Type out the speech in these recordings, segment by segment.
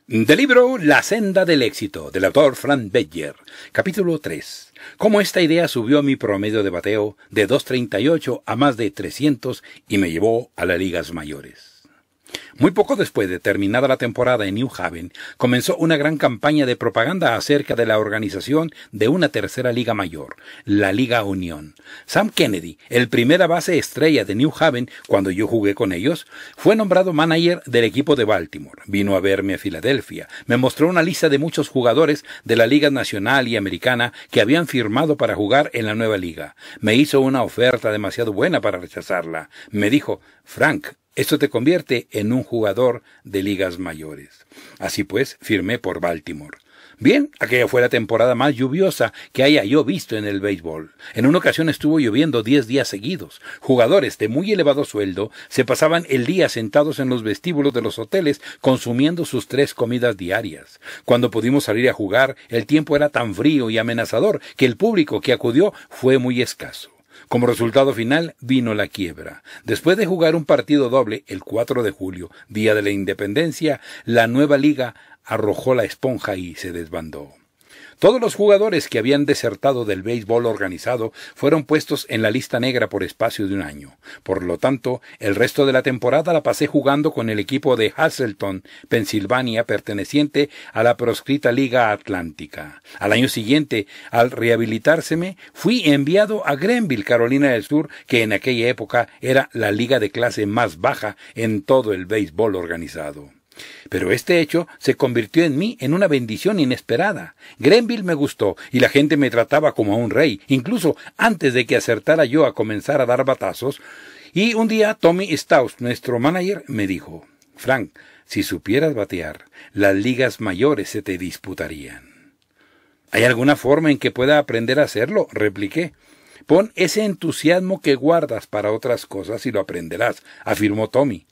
Del libro La senda del éxito, del autor Frank Bettger, capítulo 3. Cómo esta idea subió mi promedio de bateo de 238 a más de 300 y me llevó a las ligas mayores. Muy poco después de terminada la temporada en New Haven, comenzó una gran campaña de propaganda acerca de la organización de una tercera liga mayor, la Liga Unión. Sam Kennedy, el primera base estrella de New Haven cuando yo jugué con ellos, fue nombrado manager del equipo de Baltimore. Vino a verme a Filadelfia, me mostró una lista de muchos jugadores de la Liga Nacional y Americana que habían firmado para jugar en la nueva liga. Me hizo una oferta demasiado buena para rechazarla. Me dijo: Frank, esto te convierte en un jugador de ligas mayores. Así pues, firmé por Baltimore. Bien, aquella fue la temporada más lluviosa que haya yo visto en el béisbol. En una ocasión estuvo lloviendo 10 días seguidos. Jugadores de muy elevado sueldo se pasaban el día sentados en los vestíbulos de los hoteles consumiendo sus 3 comidas diarias. Cuando pudimos salir a jugar, el tiempo era tan frío y amenazador que el público que acudió fue muy escaso. Como resultado final vino la quiebra. Después de jugar un partido doble el 4 de julio, Día de la Independencia, la nueva liga arrojó la esponja y se desbandó. Todos los jugadores que habían desertado del béisbol organizado fueron puestos en la lista negra por espacio de un año. Por lo tanto, el resto de la temporada la pasé jugando con el equipo de Hazleton, Pensilvania, perteneciente a la proscrita Liga Atlántica. Al año siguiente, al rehabilitárseme, fui enviado a Greenville, Carolina del Sur, que en aquella época era la liga de clase más baja en todo el béisbol organizado. Pero este hecho se convirtió en mí en una bendición inesperada. Greenville me gustó y la gente me trataba como a un rey, incluso antes de que acertara yo a comenzar a dar batazos. Y un día Tommy Staus, nuestro manager, me dijo: Frank, si supieras batear, las ligas mayores se te disputarían. ¿Hay alguna forma en que pueda aprender a hacerlo?, repliqué. Pon ese entusiasmo que guardas para otras cosas y lo aprenderás, afirmó Tommy.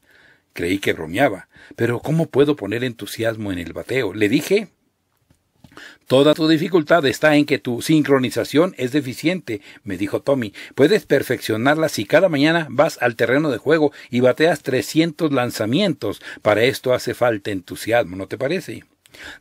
Creí que bromeaba. Pero ¿cómo puedo poner entusiasmo en el bateo? Le dije: toda tu dificultad está en que tu sincronización es deficiente, me dijo Tommy. Puedes perfeccionarla si cada mañana vas al terreno de juego y bateas 300 lanzamientos. Para esto hace falta entusiasmo, ¿no te parece?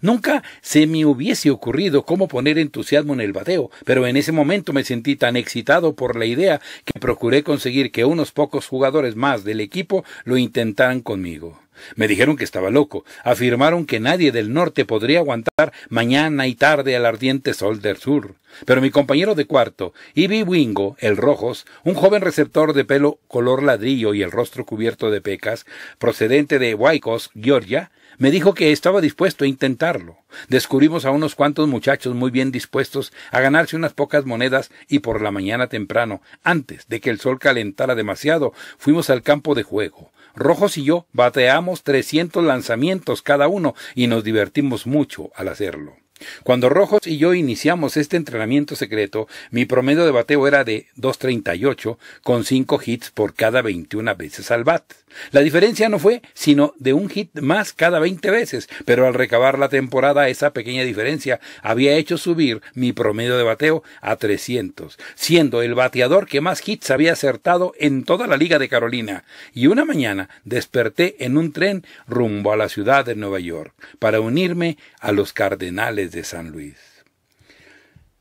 Nunca se me hubiese ocurrido cómo poner entusiasmo en el bateo, pero en ese momento me sentí tan excitado por la idea que procuré conseguir que unos pocos jugadores más del equipo lo intentaran conmigo. Me dijeron que estaba loco. Afirmaron que nadie del norte podría aguantar mañana y tarde al ardiente sol del sur. Pero mi compañero de cuarto, Ivy Wingo, el Rojos, un joven receptor de pelo color ladrillo y el rostro cubierto de pecas, procedente de Waycross, Georgia, me dijo que estaba dispuesto a intentarlo. Descubrimos a unos cuantos muchachos muy bien dispuestos a ganarse unas pocas monedas y por la mañana temprano, antes de que el sol calentara demasiado, fuimos al campo de juego. Rojos y yo bateamos 300 lanzamientos cada uno y nos divertimos mucho al hacerlo. Cuando Rojos y yo iniciamos este entrenamiento secreto, mi promedio de bateo era de 238, con 5 hits por cada 21 veces al bat. La diferencia no fue sino de un hit más cada 20 veces, pero al recabar la temporada esa pequeña diferencia había hecho subir mi promedio de bateo a 300, siendo el bateador que más hits había acertado en toda la Liga de Carolina. Y una mañana desperté en un tren rumbo a la ciudad de Nueva York para unirme a los Cardenales de San Luis.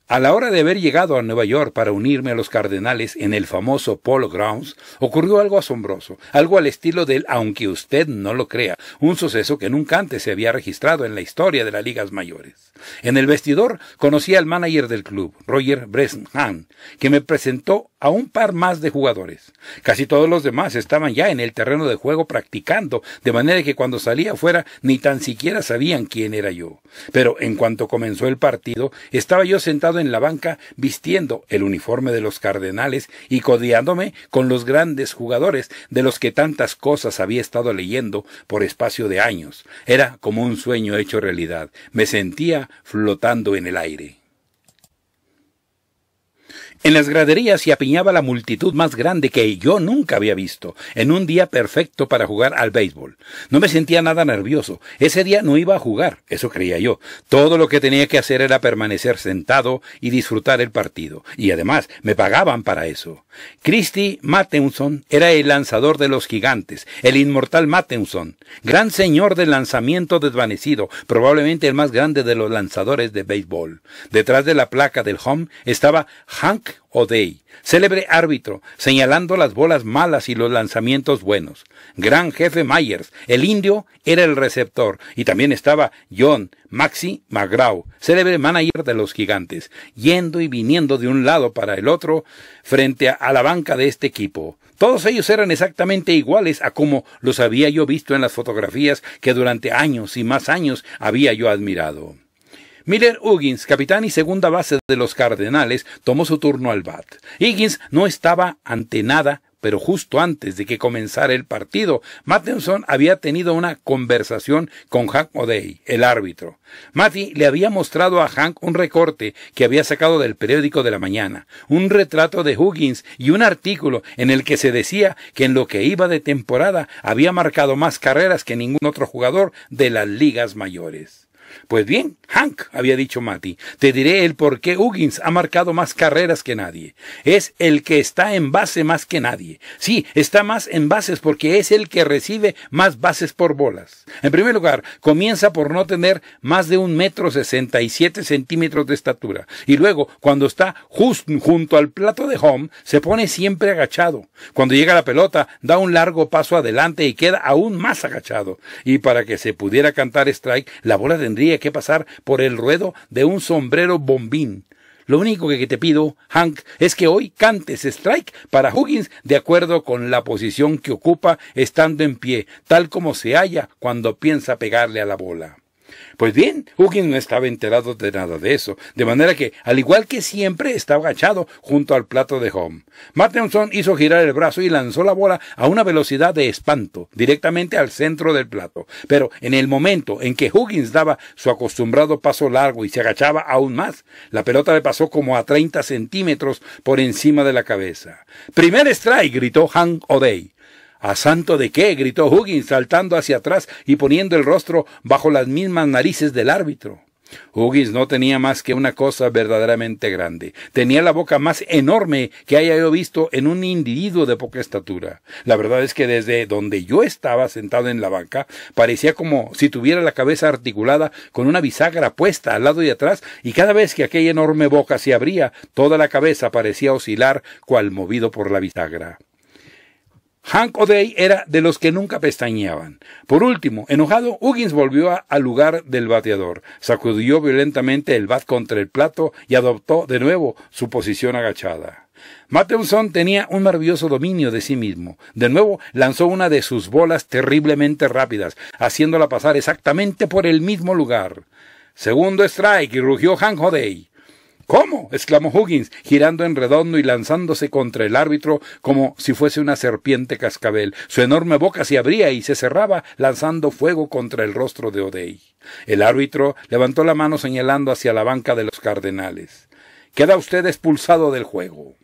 A la hora de haber llegado a Nueva York para unirme a los Cardenales en el famoso Polo Grounds, ocurrió algo asombroso, algo al estilo del "aunque usted no lo crea", un suceso que nunca antes se había registrado en la historia de las ligas mayores. En el vestidor conocí al manager del club, Roger Bresnahan, que me presentó a un par más de jugadores. Casi todos los demás estaban ya en el terreno de juego practicando, de manera que cuando salía afuera ni tan siquiera sabían quién era yo. Pero en cuanto comenzó el partido, estaba yo sentado en la banca vistiendo el uniforme de los Cardenales y codeándome con los grandes jugadores de los que tantas cosas había estado leyendo por espacio de años. Era como un sueño hecho realidad. Me sentía flotando en el aire. En las graderías se apiñaba la multitud más grande que yo nunca había visto, en un día perfecto para jugar al béisbol. No me sentía nada nervioso. Ese día no iba a jugar, eso creía yo. Todo lo que tenía que hacer era permanecer sentado y disfrutar el partido. Y además, me pagaban para eso. Christy Mathewson era el lanzador de los Gigantes, el inmortal Mathewson, gran señor del lanzamiento desvanecido, probablemente el más grande de los lanzadores de béisbol. Detrás de la placa del home estaba Hank O'Day, célebre árbitro, señalando las bolas malas y los lanzamientos buenos. Gran jefe Myers, el indio, era el receptor, y también estaba John Maxie McGraw, célebre manager de los Gigantes, yendo y viniendo de un lado para el otro frente a la banca de este equipo. Todos ellos eran exactamente iguales a como los había yo visto en las fotografías que durante años y más años había yo admirado. Miller Huggins, capitán y segunda base de los Cardenales, tomó su turno al bat. Higgins no estaba ante nada, pero justo antes de que comenzara el partido, Mathewson había tenido una conversación con Hank O'Day, el árbitro. Matty le había mostrado a Hank un recorte que había sacado del periódico de la mañana, un retrato de Huggins y un artículo en el que se decía que en lo que iba de temporada había marcado más carreras que ningún otro jugador de las ligas mayores. Pues bien, Hank, había dicho Matty, te diré el por qué Huggins ha marcado más carreras que nadie. Es el que está en base más que nadie. Sí, está más en bases porque es el que recibe más bases por bolas. En primer lugar, comienza por no tener más de 1,67 m de estatura. Y luego, cuando está justo junto al plato de home, se pone siempre agachado. Cuando llega la pelota, da un largo paso adelante y queda aún más agachado. Y para que se pudiera cantar strike, la bola tendría que pasar por el ruedo de un sombrero bombín. Lo único que te pido, Hank, es que hoy cantes strike para Huggins de acuerdo con la posición que ocupa estando en pie, tal como se halla cuando piensa pegarle a la bola. Pues bien, Huggins no estaba enterado de nada de eso, de manera que, al igual que siempre, estaba agachado junto al plato de home. Mathewson hizo girar el brazo y lanzó la bola a una velocidad de espanto, directamente al centro del plato. Pero en el momento en que Huggins daba su acostumbrado paso largo y se agachaba aún más, la pelota le pasó como a 30 centímetros por encima de la cabeza. ¡Primer strike!, gritó Hank O'Day. ¿A santo de qué?, gritó Huggins, saltando hacia atrás y poniendo el rostro bajo las mismas narices del árbitro. Huggins no tenía más que una cosa verdaderamente grande. Tenía la boca más enorme que haya yo visto en un individuo de poca estatura. La verdad es que desde donde yo estaba sentado en la banca, parecía como si tuviera la cabeza articulada con una bisagra puesta al lado y atrás, y cada vez que aquella enorme boca se abría, toda la cabeza parecía oscilar cual movido por la bisagra. Hank O'Day era de los que nunca pestañeaban. Por último, enojado, Huggins volvió al lugar del bateador, sacudió violentamente el bat contra el plato y adoptó de nuevo su posición agachada. Mathewson tenía un maravilloso dominio de sí mismo. De nuevo lanzó una de sus bolas terriblemente rápidas, haciéndola pasar exactamente por el mismo lugar. Segundo strike, y rugió Hank O'Day. ¿Cómo?, exclamó Huggins, girando en redondo y lanzándose contra el árbitro como si fuese una serpiente cascabel. Su enorme boca se abría y se cerraba, lanzando fuego contra el rostro de O'Day. El árbitro levantó la mano señalando hacia la banca de los Cardenales. «Queda usted expulsado del juego».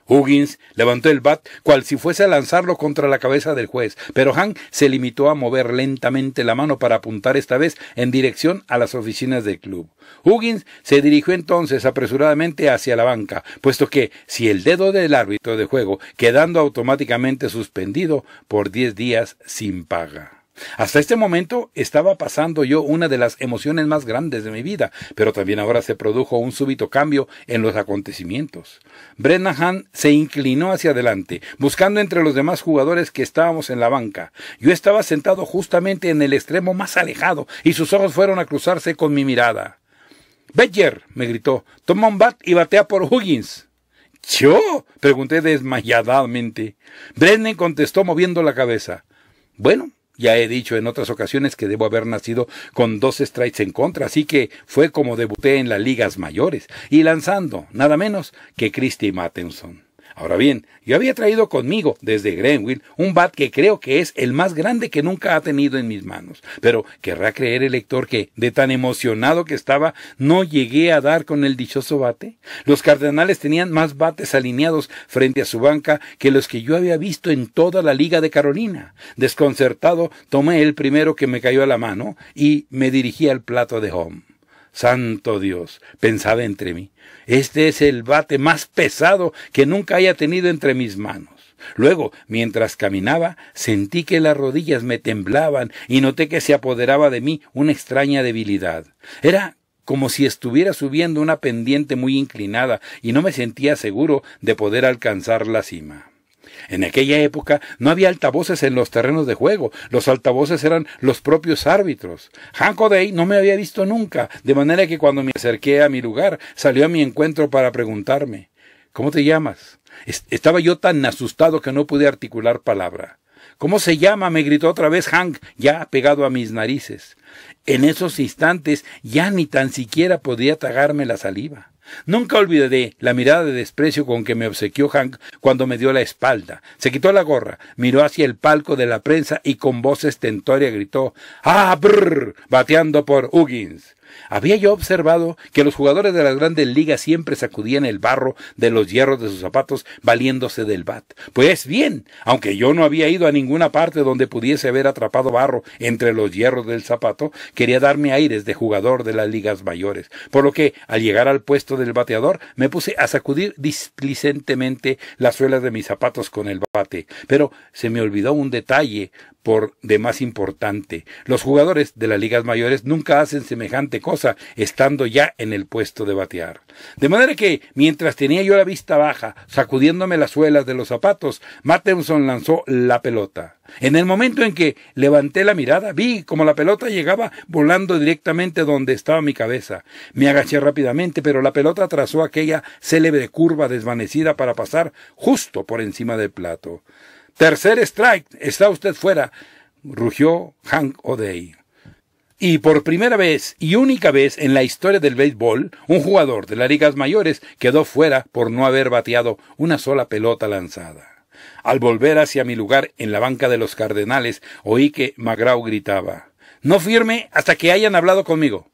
Huggins levantó el bat cual si fuese a lanzarlo contra la cabeza del juez, pero Hank se limitó a mover lentamente la mano para apuntar esta vez en dirección a las oficinas del club. Huggins se dirigió entonces apresuradamente hacia la banca, puesto que si el dedo del árbitro de juego, quedando automáticamente suspendido por 10 días sin paga. Hasta este momento estaba pasando yo una de las emociones más grandes de mi vida, pero también ahora se produjo un súbito cambio en los acontecimientos. Brennahan se inclinó hacia adelante, buscando entre los demás jugadores que estábamos en la banca. Yo estaba sentado justamente en el extremo más alejado, y sus ojos fueron a cruzarse con mi mirada. «Badger», me gritó, «toma un bat y batea por Huggins». «¿Yo?», pregunté desmayadamente. Brennan contestó moviendo la cabeza. «Bueno, ya he dicho en otras ocasiones que debo haber nacido con 2 strikes en contra, así que fue como debuté en las ligas mayores, y lanzando nada menos que Christy Mathewson. Ahora bien, yo había traído conmigo, desde Greenville, un bat que creo que es el más grande que nunca ha tenido en mis manos. Pero querrá creer el lector que, de tan emocionado que estaba, no llegué a dar con el dichoso bate. Los Cardenales tenían más bates alineados frente a su banca que los que yo había visto en toda la Liga de Carolina. Desconcertado, tomé el primero que me cayó a la mano y me dirigí al plato de home. Santo Dios, pensaba entre mí, este es el bate más pesado que nunca haya tenido entre mis manos. Luego, mientras caminaba, sentí que las rodillas me temblaban y noté que se apoderaba de mí una extraña debilidad. Era como si estuviera subiendo una pendiente muy inclinada y no me sentía seguro de poder alcanzar la cima. En aquella época no había altavoces en los terrenos de juego, los altavoces eran los propios árbitros. Hank O'Day no me había visto nunca, de manera que cuando me acerqué a mi lugar, salió a mi encuentro para preguntarme, ¿cómo te llamas? Estaba yo tan asustado que no pude articular palabra. ¿Cómo se llama?, me gritó otra vez Hank, ya pegado a mis narices. En esos instantes ya ni tan siquiera podía tragarme la saliva. Nunca olvidaré la mirada de desprecio con que me obsequió Hank cuando me dio la espalda. Se quitó la gorra, miró hacia el palco de la prensa y con voz estentórea gritó ¡Ah, brrr!, bateando por Huggins. Había yo observado que los jugadores de las grandes ligas siempre sacudían el barro de los hierros de sus zapatos valiéndose del bat. Pues bien, aunque yo no había ido a ninguna parte donde pudiese haber atrapado barro entre los hierros del zapato, quería darme aires de jugador de las ligas mayores, por lo que, al llegar al puesto del bateador, me puse a sacudir displicentemente las suelas de mis zapatos con el bate. Pero se me olvidó un detalle por demás importante. Los jugadores de las ligas mayores nunca hacen semejante cosa estando ya en el puesto de batear. De manera que, mientras tenía yo la vista baja, sacudiéndome las suelas de los zapatos, Mathewson lanzó la pelota. En el momento en que levanté la mirada, vi como la pelota llegaba volando directamente donde estaba mi cabeza. Me agaché rápidamente, pero la pelota trazó aquella célebre curva desvanecida para pasar justo por encima del plato. «Tercer strike, está usted fuera», rugió Hank O'Day. Y por primera vez y única vez en la historia del béisbol, un jugador de las ligas mayores quedó fuera por no haber bateado una sola pelota lanzada. Al volver hacia mi lugar en la banca de los Cardenales, oí que McGraw gritaba, «No firme hasta que hayan hablado conmigo».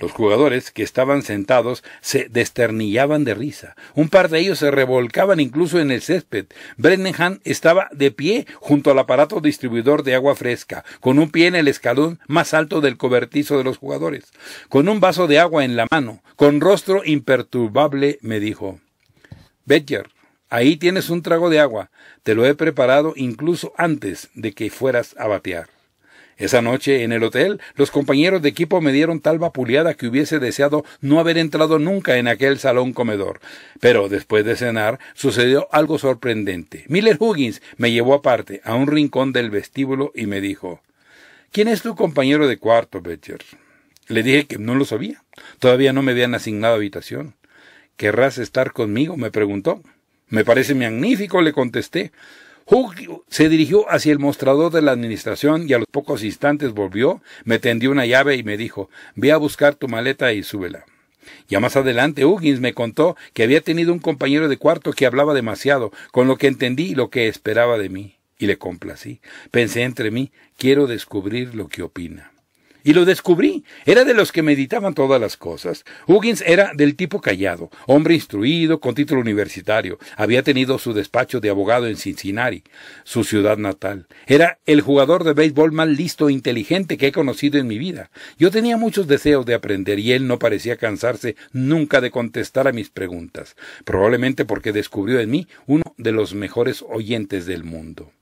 Los jugadores que estaban sentados se desternillaban de risa. Un par de ellos se revolcaban incluso en el césped. Brennan estaba de pie junto al aparato distribuidor de agua fresca, con un pie en el escalón más alto del cobertizo de los jugadores. Con un vaso de agua en la mano, con rostro imperturbable, me dijo, «Badger, ahí tienes un trago de agua. Te lo he preparado incluso antes de que fueras a batear». Esa noche en el hotel, los compañeros de equipo me dieron tal vapuleada que hubiese deseado no haber entrado nunca en aquel salón comedor. Pero después de cenar, sucedió algo sorprendente. Miller Huggins me llevó aparte, a un rincón del vestíbulo, y me dijo, «¿Quién es tu compañero de cuarto, Badger?» Le dije que no lo sabía. Todavía no me habían asignado habitación. «¿Querrás estar conmigo?», me preguntó. «Me parece magnífico», le contesté. Hugh se dirigió hacia el mostrador de la administración y a los pocos instantes volvió, me tendió una llave y me dijo, «Ve a buscar tu maleta y súbela». Ya más adelante Huggins me contó que había tenido un compañero de cuarto que hablaba demasiado, con lo que entendí lo que esperaba de mí, y le complací. Pensé entre mí, quiero descubrir lo que opina. Y lo descubrí. Era de los que meditaban todas las cosas. Huggins era del tipo callado, hombre instruido, con título universitario. Había tenido su despacho de abogado en Cincinnati, su ciudad natal. Era el jugador de béisbol más listo e inteligente que he conocido en mi vida. Yo tenía muchos deseos de aprender y él no parecía cansarse nunca de contestar a mis preguntas. Probablemente porque descubrió en mí uno de los mejores oyentes del mundo.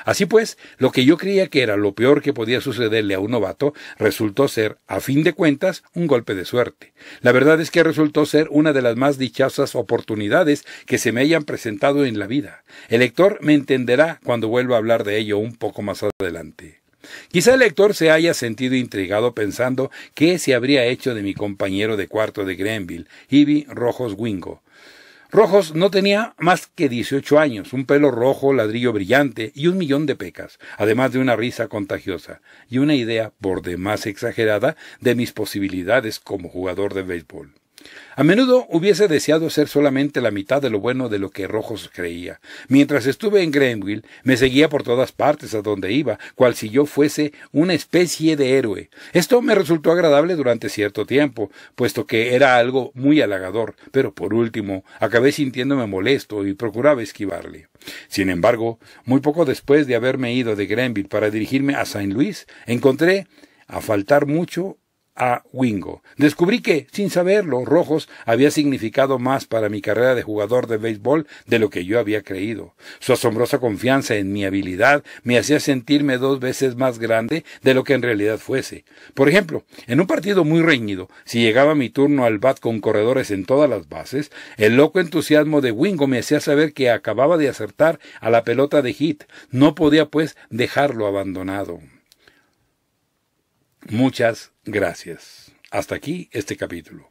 Así pues, lo que yo creía que era lo peor que podía sucederle a un novato, resultó ser, a fin de cuentas, un golpe de suerte. La verdad es que resultó ser una de las más dichosas oportunidades que se me hayan presentado en la vida. El lector me entenderá cuando vuelva a hablar de ello un poco más adelante. Quizá el lector se haya sentido intrigado pensando qué se habría hecho de mi compañero de cuarto de Greenville, Ivy Rojos Wingo. Rojos no tenía más que 18 años, un pelo rojo, ladrillo brillante y 1,000,000 de pecas, además de una risa contagiosa y una idea por demás exagerada de mis posibilidades como jugador de béisbol. A menudo hubiese deseado ser solamente la mitad de lo bueno de lo que Rojos creía. Mientras estuve en Greenville, me seguía por todas partes a donde iba, cual si yo fuese una especie de héroe. Esto me resultó agradable durante cierto tiempo, puesto que era algo muy halagador, pero por último acabé sintiéndome molesto y procuraba esquivarle. Sin embargo, muy poco después de haberme ido de Greenville para dirigirme a St. Louis, encontré a faltar mucho a Wingo. Descubrí que, sin saberlo, Rojos había significado más para mi carrera de jugador de béisbol de lo que yo había creído. Su asombrosa confianza en mi habilidad me hacía sentirme 2 veces más grande de lo que en realidad fuese. Por ejemplo, en un partido muy reñido, si llegaba mi turno al bat con corredores en todas las bases, el loco entusiasmo de Wingo me hacía saber que acababa de acertar a la pelota de hit. No podía, pues, dejarlo abandonado. Muchas gracias. Hasta aquí este capítulo.